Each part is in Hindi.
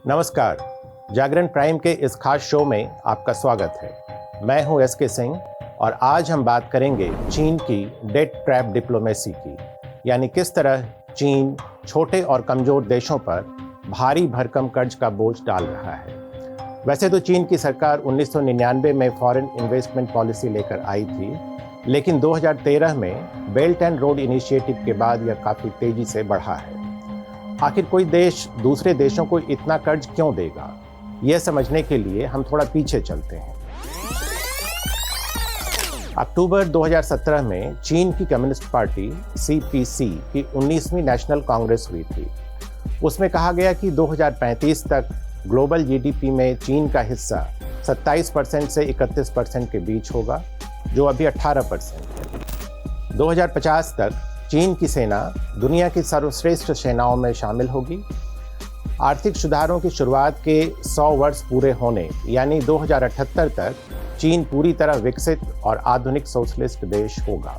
नमस्कार। जागरण प्राइम के इस खास शो में आपका स्वागत है। मैं हूं एस के सिंह और आज हम बात करेंगे चीन की डेट ट्रैप डिप्लोमेसी की, यानी किस तरह चीन छोटे और कमजोर देशों पर भारी भरकम कर्ज का बोझ डाल रहा है। वैसे तो चीन की सरकार 1999 में फॉरेन इन्वेस्टमेंट पॉलिसी लेकर आई थी, लेकिन 2013 में बेल्ट एंड रोड इनिशिएटिव के बाद यह काफ़ी तेजी से बढ़ा है। आखिर कोई देश दूसरे देशों को इतना कर्ज क्यों देगा, यह समझने के लिए हम थोड़ा पीछे चलते हैं। अक्टूबर 2017 में चीन की कम्युनिस्ट पार्टी CPC की 19वीं नेशनल कांग्रेस हुई थी। उसमें कहा गया कि 2035 तक ग्लोबल GDP में चीन का हिस्सा 27% से 31% के बीच होगा, जो अभी 18% है। 2050 तक चीन की सेना दुनिया की सर्वश्रेष्ठ सेनाओं में शामिल होगी। आर्थिक सुधारों की शुरुआत के 100 वर्ष पूरे होने यानी 2078 तक चीन पूरी तरह विकसित और आधुनिक सोशलिस्ट देश होगा।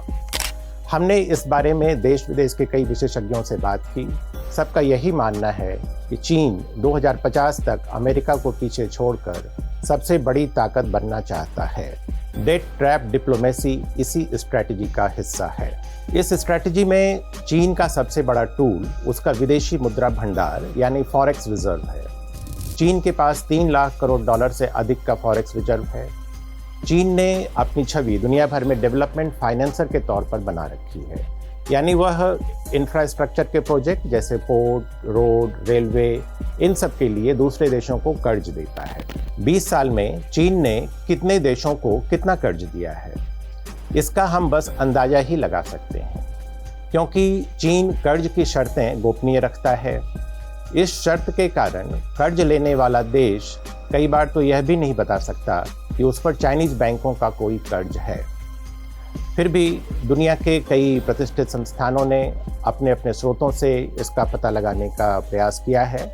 हमने इस बारे में देश विदेश के कई विशेषज्ञों से बात की। सबका यही मानना है कि चीन 2050 तक अमेरिका को पीछे छोड़कर सबसे बड़ी ताकत बनना चाहता है। डेट ट्रैप डिप्लोमेसी इसी स्ट्रैटेजी का हिस्सा है। इस स्ट्रैटेजी में चीन का सबसे बड़ा टूल उसका विदेशी मुद्रा भंडार यानी फॉरेक्स रिजर्व है। चीन के पास 3 लाख करोड़ डॉलर से अधिक का फॉरेक्स रिजर्व है। चीन ने अपनी छवि दुनिया भर में डेवलपमेंट फाइनेंसर के तौर पर बना रखी है, यानी वह इंफ्रास्ट्रक्चर के प्रोजेक्ट जैसे पोर्ट, रोड, रेलवे, इन सब के लिए दूसरे देशों को कर्ज देता है। 20 साल में चीन ने कितने देशों को कितना कर्ज दिया है, इसका हम बस अंदाजा ही लगा सकते हैं, क्योंकि चीन कर्ज की शर्तें गोपनीय रखता है। इस शर्त के कारण कर्ज लेने वाला देश कई बार तो यह भी नहीं बता सकता कि उस पर चाइनीज बैंकों का कोई कर्ज है। फिर भी दुनिया के कई प्रतिष्ठित संस्थानों ने अपने अपने स्रोतों से इसका पता लगाने का प्रयास किया है।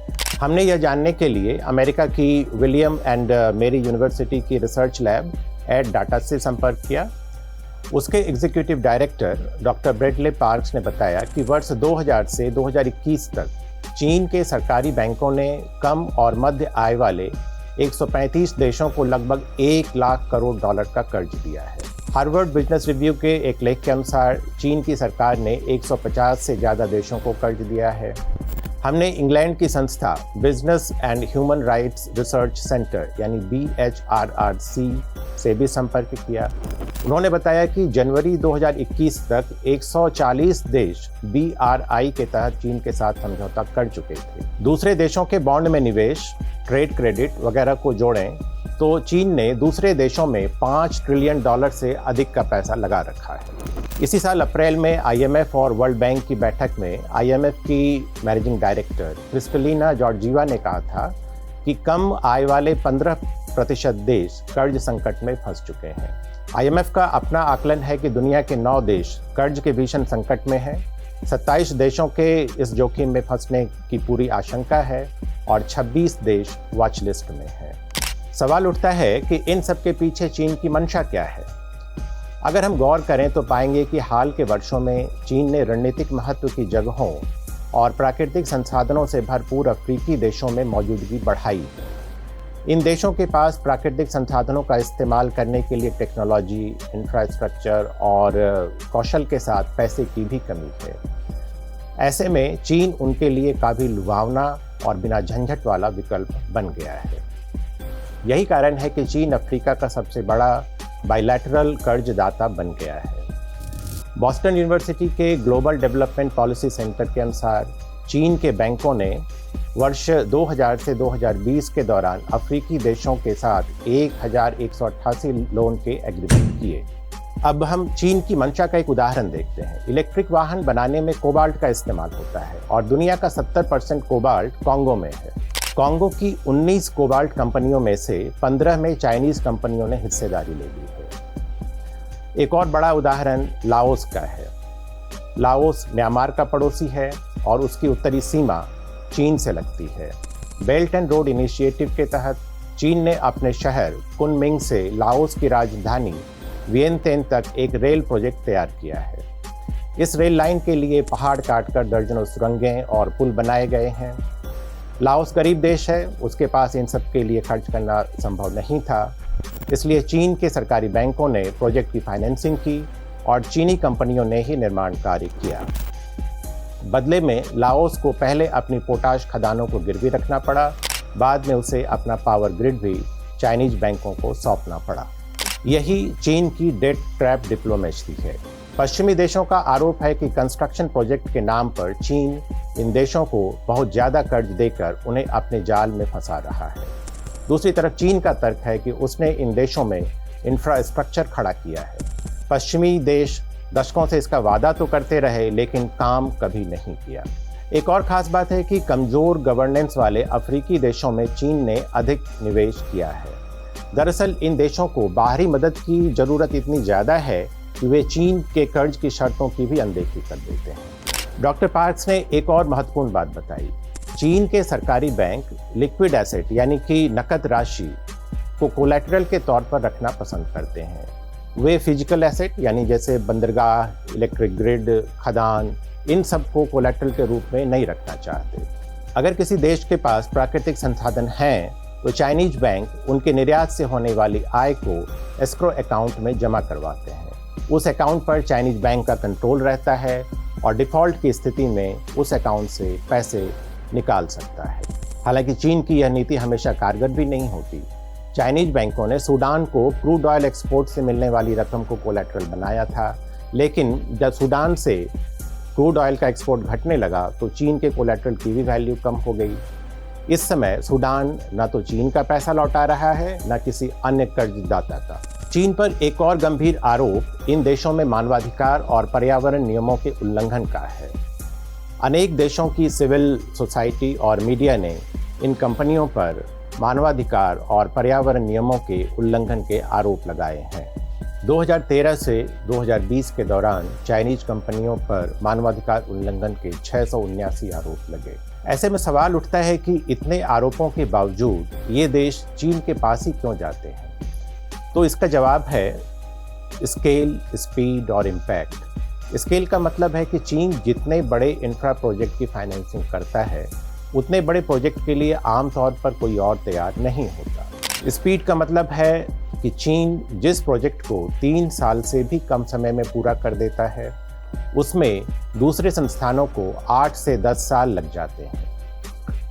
हमने यह जानने के लिए अमेरिका की विलियम एंड मेरी यूनिवर्सिटी की रिसर्च लैब एड-डाटा से संपर्क किया। उसके executive director doctor Bradley parks ने बताया कि वर्ष 2000 से 2021 तक चीन के सरकारी बैंकों ने कम और मध्य आय वाले 135 देशों को लगभग 1 लाख करोड़ डॉलर का कर्ज दिया है। हार्वर्ड बिजनेस रिव्यू के एक लेख के अनुसार चीन की सरकार ने 150 से ज़्यादा देशों को कर्ज दिया है। हमने इंग्लैंड की संस्था business and human rights research centre यानी BHRRC से भी संपर्क किया। उन्होंने बताया कि जनवरी 2021 तक 140 देश BRI के तहत चीन के साथ समझौता कर चुके थे। दूसरे देशों के बॉन्ड में निवेश, ट्रेड क्रेडिट वगैरह को जोड़ें तो चीन ने दूसरे देशों में $5 ट्रिलियन से अधिक का पैसा लगा रखा है। इसी साल अप्रैल में IMF और वर्ल्ड बैंक की बैठक में IMF की मैनेजिंग डायरेक्टर क्रिस्टलिना जॉर्जीवा ने कहा था कि कम आय वाले 15% देश कर्ज संकट में फंस चुके हैं। IMF का अपना आकलन है कि दुनिया के 9 देश कर्ज के भीषण संकट में हैं। 27 देशों के इस जोखिम में फंसने की पूरी आशंका है और 26 देश वॉच लिस्ट में हैं। सवाल उठता है कि इन सब के पीछे चीन की मंशा क्या है। अगर हम गौर करें तो पाएंगे कि हाल के वर्षों में चीन ने रणनीतिक महत्व की जगहों और प्राकृतिक संसाधनों से भरपूर अफ्रीकी देशों में मौजूदगी बढ़ाई है। इन देशों के पास प्राकृतिक संसाधनों का इस्तेमाल करने के लिए टेक्नोलॉजी, इंफ्रास्ट्रक्चर और कौशल के साथ पैसे की भी कमी है। ऐसे में चीन उनके लिए काफ़ी लुभावना और बिना झंझट वाला विकल्प बन गया है। यही कारण है कि चीन अफ्रीका का सबसे बड़ा बायलैटरल कर्जदाता बन गया है। बॉस्टन यूनिवर्सिटी के ग्लोबल डेवलपमेंट पॉलिसी सेंटर के अनुसार चीन के बैंकों ने वर्ष 2000 से 2020 के दौरान अफ्रीकी देशों के साथ 1188 लोन के एग्रीमेंट किए। अब हम चीन की मंशा का एक उदाहरण देखते हैं। इलेक्ट्रिक वाहन बनाने में कोबाल्ट का इस्तेमाल होता है और दुनिया का 70% कोबाल्ट कांगो में है। कांगो की 19 कोबाल्ट कंपनियों में से 15 में चाइनीज कंपनियों ने हिस्सेदारी ले ली है। एक और बड़ा उदाहरण लाओस का है। लाओस म्यांमार का पड़ोसी है और उसकी उत्तरी सीमा चीन से लगती है। बेल्ट एंड रोड इनिशिएटिव के तहत चीन ने अपने शहर कुनमिंग से लाओस की राजधानी वियनतियन तक एक रेल प्रोजेक्ट तैयार किया है। इस रेल लाइन के लिए पहाड़ काटकर दर्जनों सुरंगें और पुल बनाए गए हैं। लाओस गरीब देश है, उसके पास इन सब के लिए खर्च करना संभव नहीं था। इसलिए चीन के सरकारी बैंकों ने प्रोजेक्ट की फाइनेंसिंग की और चीनी कंपनियों ने ही निर्माण कार्य किया। बदले में लाओस को पहले अपनी पोटाश खदानों को गिरवी रखना पड़ा, बाद में उसे अपना पावर ग्रिड भी चाइनीज बैंकों को सौंपना पड़ा। यही चीन की डेट ट्रैप डिप्लोमेसी है। पश्चिमी देशों का आरोप है कि कंस्ट्रक्शन प्रोजेक्ट के नाम पर चीन इन देशों को बहुत ज़्यादा कर्ज देकर उन्हें अपने जाल में फंसा रहा है। दूसरी तरफ चीन का तर्क है कि उसने इन देशों में इंफ्रास्ट्रक्चर खड़ा किया है। पश्चिमी देश दशकों से इसका वादा तो करते रहे, लेकिन काम कभी नहीं किया। एक और खास बात है कि कमज़ोर गवर्नेंस वाले अफ्रीकी देशों में चीन ने अधिक निवेश किया है। दरअसल इन देशों को बाहरी मदद की ज़रूरत इतनी ज़्यादा है कि वे चीन के कर्ज की शर्तों की भी अनदेखी कर देते हैं। डॉक्टर पार्क्स ने एक और महत्वपूर्ण बात बताई। चीन के सरकारी बैंक लिक्विड एसेट यानी कि नकद राशि को कोलैटरल के तौर पर रखना पसंद करते हैं। वे फिजिकल एसेट यानी जैसे बंदरगाह, इलेक्ट्रिक ग्रिड, खदान, इन सब को कोलैटरल के रूप में नहीं रखना चाहते। अगर किसी देश के पास प्राकृतिक संसाधन हैं तो चाइनीज बैंक उनके निर्यात से होने वाली आय को एस्क्रो अकाउंट में जमा करवाते हैं। उस अकाउंट पर चाइनीज बैंक का कंट्रोल रहता है और डिफ़ॉल्ट की स्थिति में उस अकाउंट से पैसे निकाल सकता है। हालांकि चीन की यह नीति हमेशा कारगर भी नहीं होती। चाइनीज बैंकों ने सूडान को क्रूड ऑयल एक्सपोर्ट से मिलने वाली रकम को कोलैटरल बनाया था, लेकिन जब सूडान से क्रूड ऑयल का एक्सपोर्ट घटने लगा तो चीन के कोलैटरल की भी वैल्यू कम हो गई। इस समय सूडान न तो चीन का पैसा लौटा रहा है, न किसी अन्य कर्जदाता का। चीन पर एक और गंभीर आरोप इन देशों में मानवाधिकार और पर्यावरण नियमों के उल्लंघन का है। अनेक देशों की सिविल सोसाइटी और मीडिया ने इन कंपनियों पर मानवाधिकार और पर्यावरण नियमों के उल्लंघन के आरोप लगाए हैं। 2013 से 2020 के दौरान चाइनीज कंपनियों पर मानवाधिकार उल्लंघन के 679 आरोप लगे। ऐसे में सवाल उठता है कि इतने आरोपों के बावजूद ये देश चीन के पास ही क्यों जाते हैं? तो इसका जवाब है स्केल, स्पीड और इम्पैक्ट। स्केल का मतलब है कि चीन जितने बड़े इंफ्रा प्रोजेक्ट की फाइनेंसिंग करता है, उतने बड़े प्रोजेक्ट के लिए आमतौर पर कोई और तैयार नहीं होता। स्पीड का मतलब है कि चीन जिस प्रोजेक्ट को 3 साल से भी कम समय में पूरा कर देता है, उसमें दूसरे संस्थानों को 8 से 10 साल लग जाते हैं।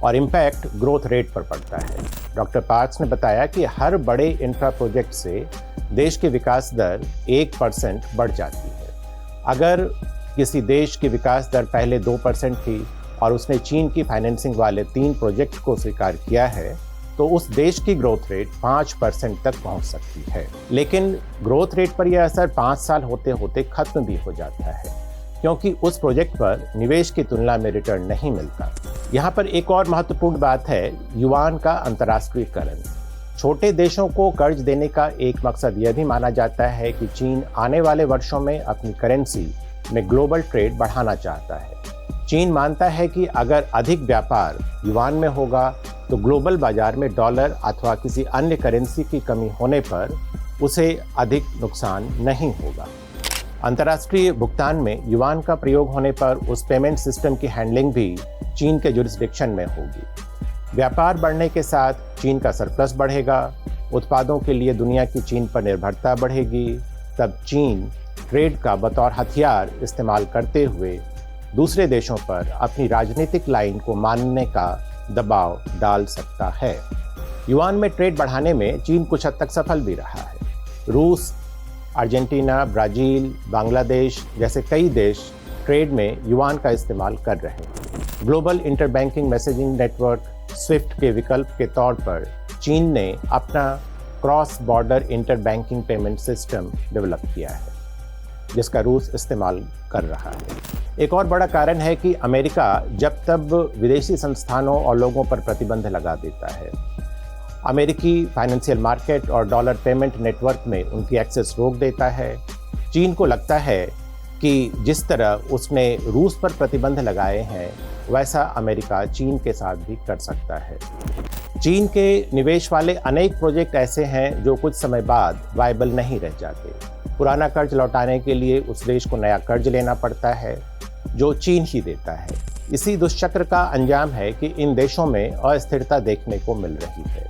और इम्पैक्ट ग्रोथ रेट पर पड़ता है। डॉक्टर पार्क्स ने बताया कि हर बड़े इंफ्रा प्रोजेक्ट से देश की विकास दर 1% बढ़ जाती है। अगर किसी देश की विकास दर पहले 2% थी और उसने चीन की फाइनेंसिंग वाले 3 प्रोजेक्ट को स्वीकार किया है, तो उस देश की ग्रोथ रेट 5% तक पहुंच सकती है। लेकिन ग्रोथ रेट पर यह असर 5 साल होते होते खत्म भी हो जाता है, क्योंकि उस प्रोजेक्ट पर निवेश की तुलना में रिटर्न नहीं मिलता। यहाँ पर एक और महत्वपूर्ण बात है युआन का अंतर्राष्ट्रीयकरण। छोटे देशों को कर्ज देने का एक मकसद यह भी माना जाता है कि चीन आने वाले वर्षों में अपनी करेंसी में ग्लोबल ट्रेड बढ़ाना चाहता है। चीन मानता है कि अगर अधिक व्यापार युआन में होगा तो ग्लोबल बाजार में डॉलर अथवा किसी अन्य करेंसी की कमी होने पर उसे अधिक नुकसान नहीं होगा। अंतर्राष्ट्रीय भुगतान में युआन का प्रयोग होने पर उस पेमेंट सिस्टम की हैंडलिंग भी चीन के जुरिस्डिक्शन में होगी। व्यापार बढ़ने के साथ चीन का सरप्लस बढ़ेगा, उत्पादों के लिए दुनिया की चीन पर निर्भरता बढ़ेगी। तब चीन ट्रेड का बतौर हथियार इस्तेमाल करते हुए दूसरे देशों पर अपनी राजनीतिक लाइन को मानने का दबाव डाल सकता है। युआन में ट्रेड बढ़ाने में चीन कुछ हद तक सफल भी रहा है। रूस, अर्जेंटीना, ब्राज़ील, बांग्लादेश जैसे कई देश ट्रेड में युआन का इस्तेमाल कर रहे हैं। Global interbanking messaging network SWIFT के विकल्प के तौर पर चीन ने अपना cross border interbanking payment system develop किया है, जिसका रूस इस्तेमाल कर रहा है। एक और बड़ा कारण है कि अमेरिका जब तब विदेशी संस्थानों और लोगों पर प्रतिबंध लगा देता है। अमेरिकी फाइनेंशियल मार्केट और डॉलर पेमेंट नेटवर्क में उनकी एक्सेस रोक देता है। चीन को लगता है कि जिस तरह उसने रूस पर प्रतिबंध लगाए हैं, वैसा अमेरिका चीन के साथ भी कर सकता है। चीन के निवेश वाले अनेक प्रोजेक्ट ऐसे हैं जो कुछ समय बाद वायबल नहीं रह जाते। पुराना कर्ज लौटाने के लिए उस देश को नया कर्ज लेना पड़ता है, जो चीन ही देता है। इसी दुष्चक्र का अंजाम है कि इन देशों में अस्थिरता देखने को मिल रही है।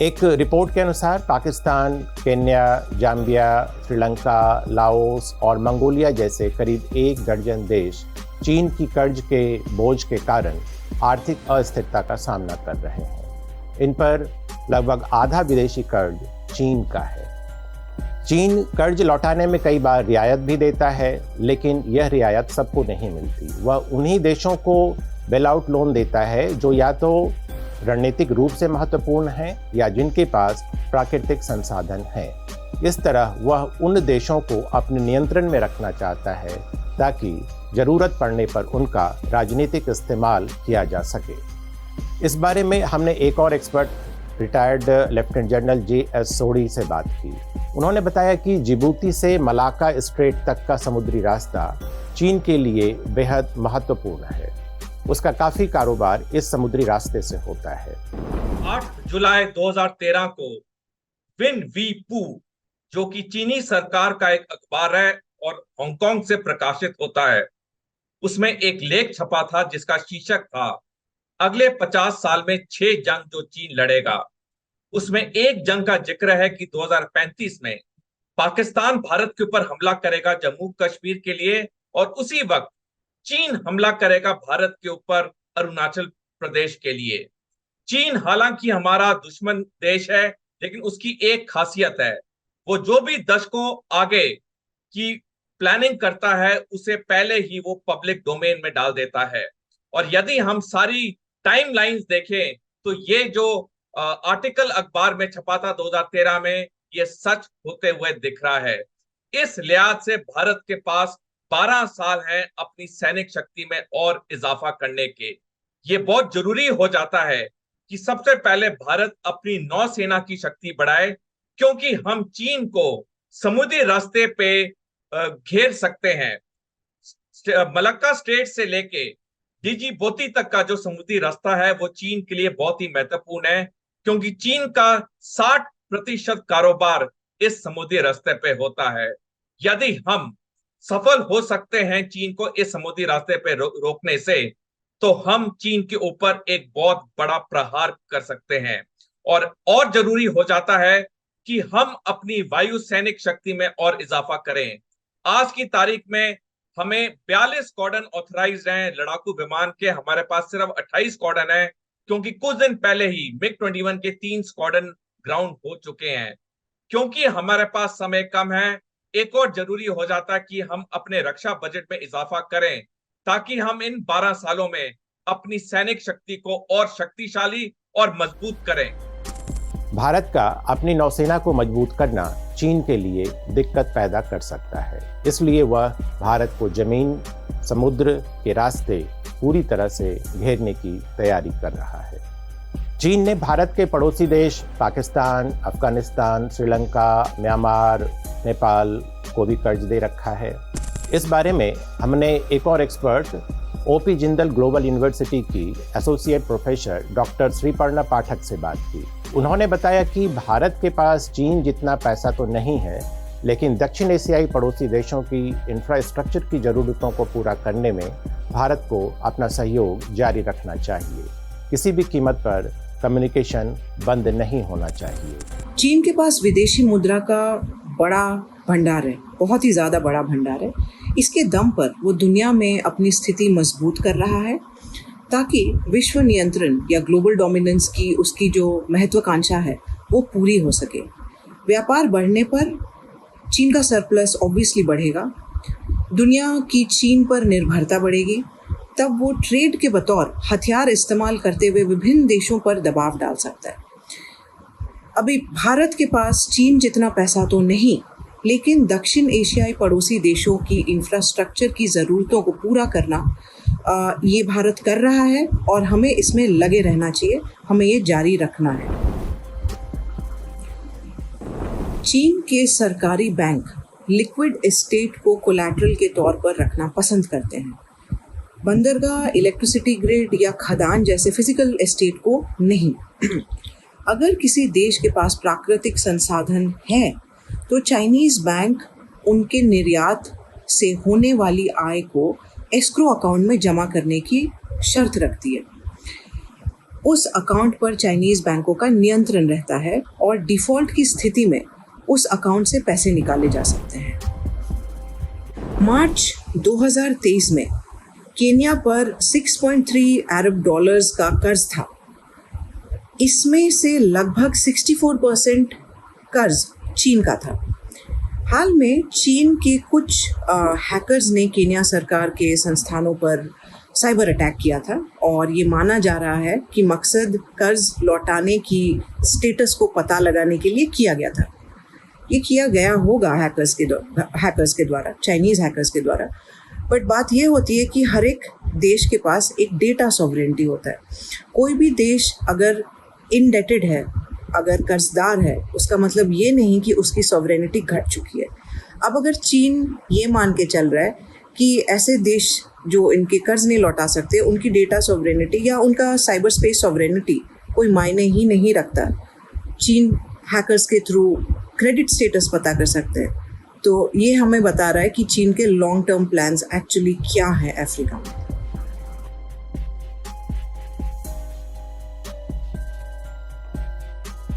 एक रिपोर्ट के अनुसार Pakistan, Kenya, Zambia, Sri Lanka, Laos और मंगोलिया जैसे करीब 1 दर्जन देश चीन की कर्ज के बोझ के कारण आर्थिक अस्थिरता का सामना कर रहे हैं। इन पर लगभग आधा विदेशी कर्ज चीन का है। चीन कर्ज लौटाने में कई बार रियायत भी देता है, लेकिन यह रियायत सबको नहीं मिलती। वह उन्हीं देशों को बेल आउट लोन देता है जो या तो रणनीतिक रूप से महत्वपूर्ण हैं या जिनके पास प्राकृतिक संसाधन हैं। इस तरह वह उन देशों को अपने नियंत्रण में रखना चाहता है ताकि जरूरत पड़ने पर उनका राजनीतिक इस्तेमाल किया जा सके। इस बारे में हमने एक और expert, retired lieutenant general J.S. सोडी से बात की। उन्होंने बताया कि जिबूती से मलाक्का स्ट्रेट तक का समुद्री रास्ता चीन के लिए बेहद महत्वपूर्ण है। उसका काफी कारोबार इस समुद्री रास्ते से होता है। 8 जुलाई 2013 को विन वी पू, जो कि चीनी सरकार का एक अखबार है और हांगकांग से प्रकाशित होता है, उसमें एक लेख छपा था जिसका शीर्षक था अगले 50 साल में 6 जंग जो चीन लड़ेगा। उसमें एक जंग का जिक्र है कि 2035 में पाकिस्तान भारत के ऊपर हमला करेगा जम्मू कश्मीर के लिए, और उसी वक्त चीन हमला करेगा भारत के ऊपर अरुणाचल प्रदेश के लिए। चीन हालांकि हमारा दुश्मन देश है, लेकिन उसकी एक खासियत है, वो जो भी दशकों आगे की प्लानिंग करता है उसे पहले ही वो पब्लिक डोमेन में डाल देता है। और यदि हम सारी टाइमलाइंस देखें तो ये जो आर्टिकल अखबार में छपा था 2013 में, ये सच होते हुए दिख रहा है। इस लिहाज से भारत के पास 12 साल हैं अपनी सैनिक शक्ति में और इजाफा करने के। ये बहुत जरूरी हो जाता है कि सबसे पहले भारत अपनी नौसेना की शक्ति बढ़ाए, क्योंकि हम चीन को समुद्री रास्ते पे घेर सकते हैं। मलक्का स्ट्रेट से लेके डिजिबोती तक का जो समुद्री रास्ता है वो चीन के लिए बहुत ही महत्वपूर्ण है, क्योंकि चीन का 60% कारोबार इस समुद्री रास्ते पे होता है। यदि हम सफल हो सकते हैं चीन को इस समुद्री रास्ते पे रोकने से, तो हम चीन के ऊपर एक बहुत बड़ा प्रहार कर सकते हैं। और जरूरी हो जाता है कि हम अपनी वायु सैनिक शक्ति में और इजाफा करें। आज की तारीख में हमें 42 स्क्वाड्रन ऑथराइज्ड हैं लड़ाकू विमान के, हमारे पास सिर्फ 28 स्क्वाड्रन है, क्योंकि कुछ दिन पहले ही MiG-21 के 3 स्क्वाड्रन ग्राउंड हो चुके हैं। क्योंकि हमारे पास समय कम है, एक और जरूरी हो जाता है कि हम अपने रक्षा बजट में इजाफा करें, ताकि हम इन 12 सालों में अपनी सैनिक शक्ति को और शक्तिशाली और मजबूत करें। भारत का अपनी नौसेना को मजबूत करना चीन के लिए दिक्कत पैदा कर सकता है, इसलिए वह भारत को जमीन, समुद्र के रास्ते पूरी तरह से घेरने की तैयारी कर रहा है। चीन ने भारत के पड़ोसी देश पाकिस्तान, अफगानिस्तान, श्रीलंका, म्यांमार, नेपाल को भी कर्ज दे रखा है। इस बारे में हमने एक और expert, OP Jindal global university की एसोसिएट प्रोफेसर डॉक्टर श्रीपर्णा पाठक से बात की। उन्होंने बताया कि भारत के पास चीन जितना पैसा तो नहीं है, लेकिन दक्षिण एशियाई पड़ोसी देशों की इंफ्रास्ट्रक्चर की ज़रूरतों को पूरा करने में भारत को अपना सहयोग जारी रखना चाहिए। किसी भी कीमत पर कम्युनिकेशन बंद नहीं होना चाहिए। चीन के पास विदेशी मुद्रा का बड़ा भंडार है, बहुत ही ज़्यादा बड़ा भंडार है। इसके दम पर वो दुनिया में अपनी स्थिति मजबूत कर रहा है, ताकि विश्व नियंत्रण या ग्लोबल डोमिनेंस की उसकी जो महत्वाकांक्षा है वो पूरी हो सके। व्यापार बढ़ने पर चीन का सरप्लस ऑब्वियसली बढ़ेगा, दुनिया की चीन पर निर्भरता बढ़ेगी, तब वो ट्रेड के बतौर हथियार इस्तेमाल करते हुए विभिन्न देशों पर दबाव डाल सकता है। अभी भारत के पास चीन जितना पैसा तो नहीं, लेकिन दक्षिण एशियाई पड़ोसी देशों की इंफ्रास्ट्रक्चर की ज़रूरतों को पूरा करना ये भारत कर रहा है, और हमें इसमें लगे रहना चाहिए, हमें ये जारी रखना है। चीन के सरकारी बैंक लिक्विड एस्टेट को कोलैटरल के तौर पर रखना पसंद करते हैं, बंदरगाह, इलेक्ट्रिसिटी ग्रिड या खदान जैसे फिजिकल एस्टेट को नहीं। अगर किसी देश के पास प्राकृतिक संसाधन है तो चाइनीज़ बैंक उनके निर्यात से होने वाली आय को एस्क्रो अकाउंट में जमा करने की शर्त रखती है। उस अकाउंट पर चाइनीज़ बैंकों का नियंत्रण रहता है और डिफ़ॉल्ट की स्थिति में उस अकाउंट से पैसे निकाले जा सकते हैं। मार्च 2023 में केन्या पर 6.3 अरब डॉलर्स का कर्ज था। इसमें से लगभग 64% कर्ज चीन का था। हाल में चीन के कुछ हैकर्स ने केन्या सरकार के संस्थानों पर साइबर अटैक किया था और ये माना जा रहा है कि मकसद कर्ज लौटाने की स्टेटस को पता लगाने के लिए किया गया था। ये किया गया होगा हैकर्स के द्वारा, चाइनीज़ हैकर्स के द्वारा। बट बात ये होती है कि हर एक देश के पास एक डेटा सॉवरेनिटी होता है। कोई भी देश अगर इनडेटेड है, अगर कर्जदार है, उसका मतलब ये नहीं कि उसकी सॉवरेनिटी घट चुकी है। अब अगर चीन ये मान के चल रहा है कि ऐसे देश जो इनके कर्ज नहीं लौटा सकते, उनकी डेटा सॉवरेनिटी या उनका साइबर स्पेस सॉवरेनिटी कोई मायने ही नहीं रखता, चीन हैकर्स के थ्रू क्रेडिट स्टेटस पता कर सकते हैं, तो ये हमें बता रहा है कि चीन के लॉन्ग टर्म प्लान्स एक्चुअली क्या है अफ्रीका में।